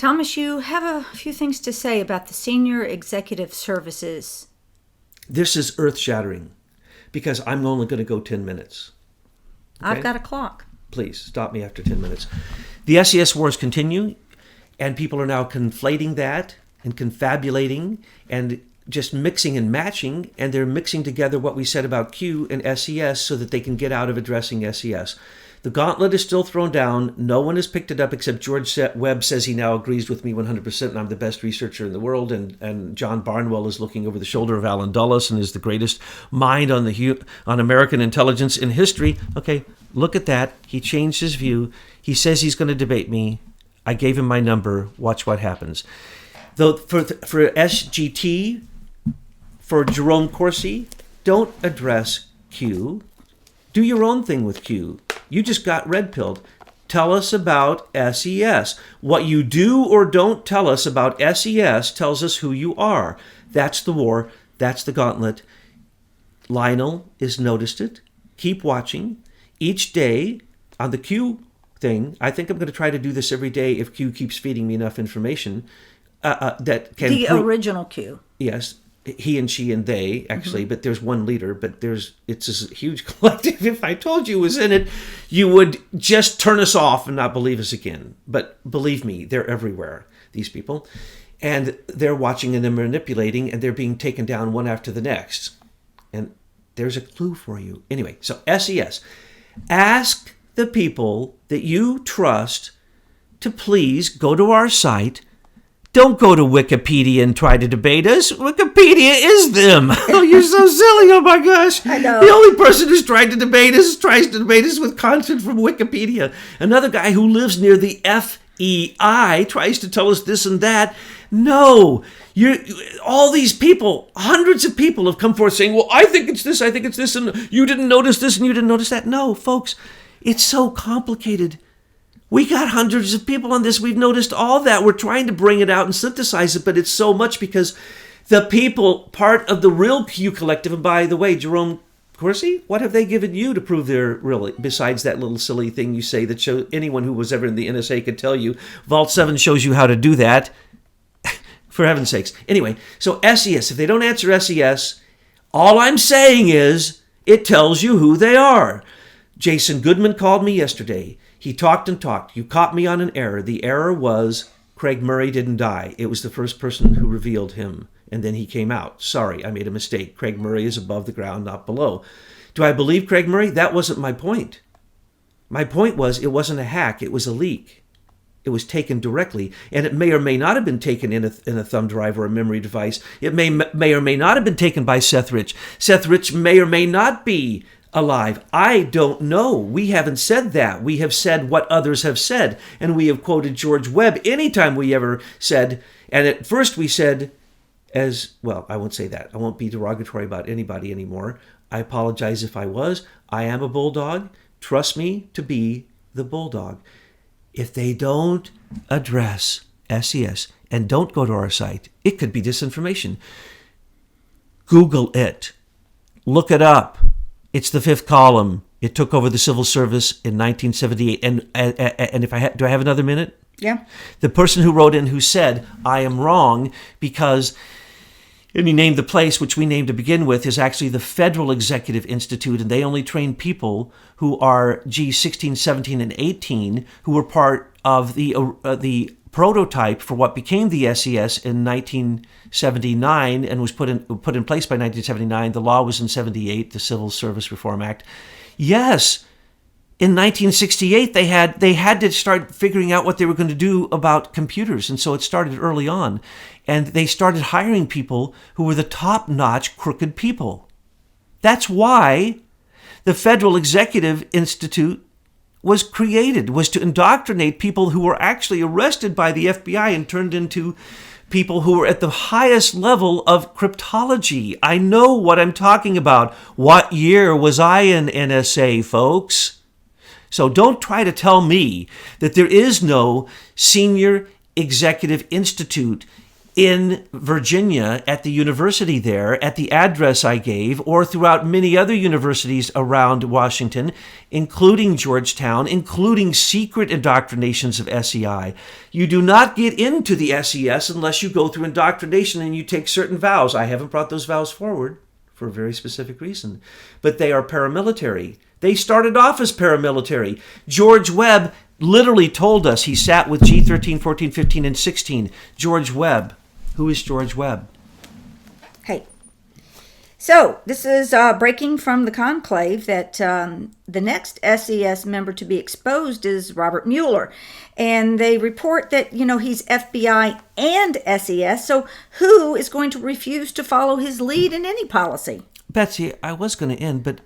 Thomas, you have a few things to say about the senior executive services. This is earth-shattering because I'm only going to go 10 minutes. Okay? I've got a clock. Please stop me after 10 minutes. The SES wars continue, and people are now conflating that and confabulating and just mixing and matching, and they're mixing together what we said about Q and SES so that they can get out of addressing SES. The gauntlet is still thrown down. No one has picked it up except George Webb says he now agrees with me 100% and I'm the best researcher in the world. And John Barnwell is looking over the shoulder of Alan Dulles and is the greatest mind on American intelligence in history. Okay, look at that. He changed his view. He says he's going to debate me. I gave him my number. Watch what happens. Though for SGT, for Jerome Corsi, don't address Q. Do your own thing with Q. You just got red-pilled. Tell us about SES. What you do or don't tell us about SES tells us who you are. That's the war. That's the gauntlet. Lionel has noticed it. Keep watching. Each day on the Q thing, I think I'm going to try to do this every day if Q keeps feeding me enough information that can... The original Q. Yes. He and she and they, actually, but there's one leader, but it's a huge collective. If I told you was in it, you would just turn us off and not believe us again. But believe me, they're everywhere, these people. And they're watching and they're manipulating and they're being taken down one after the next. And there's a clue for you. Anyway, so SES. Ask the people that you trust to please go to our site. Don't go to Wikipedia and try to debate us. Wikipedia is them. Oh, you're so silly. Oh, my gosh. I know. The only person who's tries to debate us with content from Wikipedia. Another guy who lives near the FEI tries to tell us this and that. No. All these people, hundreds of people have come forth saying, well, I think it's this, and you didn't notice this, and you didn't notice that. No, folks, it's so complicated. We got hundreds of people on this. We've noticed all that. We're trying to bring it out and synthesize it, but it's so much because the people, part of the real Q collective, and by the way, Jerome Corsi, what have they given you to prove they're really, besides that little silly thing you say that anyone who was ever in the NSA could tell you? Vault 7 shows you how to do that. For heaven's sakes. Anyway, so SES, if they don't answer SES, all I'm saying is it tells you who they are. Jason Goodman called me yesterday. He talked and talked. You caught me on an error. The error was Craig Murray didn't die. It was the first person who revealed him, and then he came out. Sorry, I made a mistake. Craig Murray is above the ground, not below. Do I believe Craig Murray? That wasn't my point. My point was it wasn't a hack. It was a leak. It was taken directly, and it may or may not have been taken in a thumb drive or a memory device. It may or may not have been taken by Seth Rich. Seth Rich may or may not be alive. I don't know. We haven't said that. We have said what others have said, and we have quoted George Webb anytime we ever said, and at first we said as, well, I won't say that. I won't be derogatory about anybody anymore. I apologize if I was. I am a bulldog. Trust me to be the bulldog. If they don't address SES and don't go to our site, it could be disinformation. Google it. Look it up. It's the fifth column. It took over the civil service in 1978. And if do I have another minute? Yeah. The person who wrote in who said, I am wrong because, and he named the place, which we named to begin with, is actually the Federal Executive Institute, and they only train people who are, 16, 17, and 18, who were part of the prototype for what became the SES in 1979 and was put in place by 1979. The law was in 78, the Civil Service Reform Act. Yes, in 1968 they had to start figuring out what they were going to do about computers, and so it started early on, and they started hiring people who were the top-notch crooked people. That's why the Federal Executive Institute was created, was to indoctrinate people who were actually arrested by the FBI and turned into people who were at the highest level of cryptology. I know what I'm talking about. What year was I in NSA, folks? So don't try to tell me that there is no Senior Executive Institute in Virginia at the university there, at the address I gave, or throughout many other universities around Washington, including Georgetown, including secret indoctrinations of SEI. You do not get into the SES unless you go through indoctrination and you take certain vows. I haven't brought those vows forward for a very specific reason, but they are paramilitary. They started off as paramilitary. George Webb literally told us, he sat with G13, 14, 15, and 16. George Webb. Who is George Webb? Hey. So, this is breaking from the conclave that the next SES member to be exposed is Robert Mueller. And they report that, he's FBI and SES. So, who is going to refuse to follow his lead in any policy? Betsy, I was going to end, but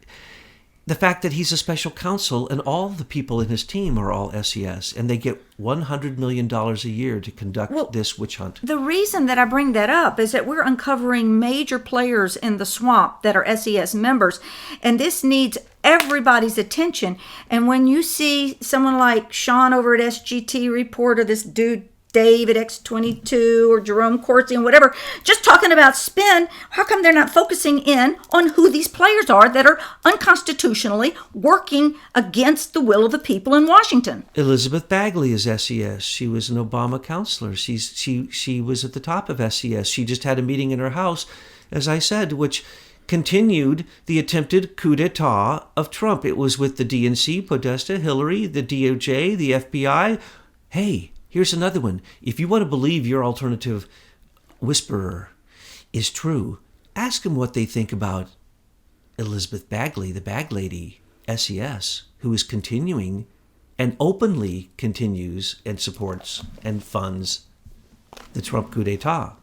the fact that he's a special counsel and all the people in his team are all SES and they get $100 million a year to conduct this witch hunt. The reason that I bring that up is that we're uncovering major players in the swamp that are SES members, and this needs everybody's attention. And when you see someone like Sean over at SGT report, or this dude Dave at X22 or Jerome Corsi and whatever, just talking about spin, how come they're not focusing in on who these players are that are unconstitutionally working against the will of the people in Washington? Elizabeth Bagley is SES. She was an Obama counselor. She was at the top of SES. She just had a meeting in her house, as I said, which continued the attempted coup d'etat of Trump. It was with the DNC, Podesta, Hillary, the DOJ, the FBI. Hey, here's another one. If you want to believe your alternative whisperer is true, ask them what they think about Elizabeth Bagley, the bag lady, SES, who is continuing and openly continues and supports and funds the Trump coup d'etat.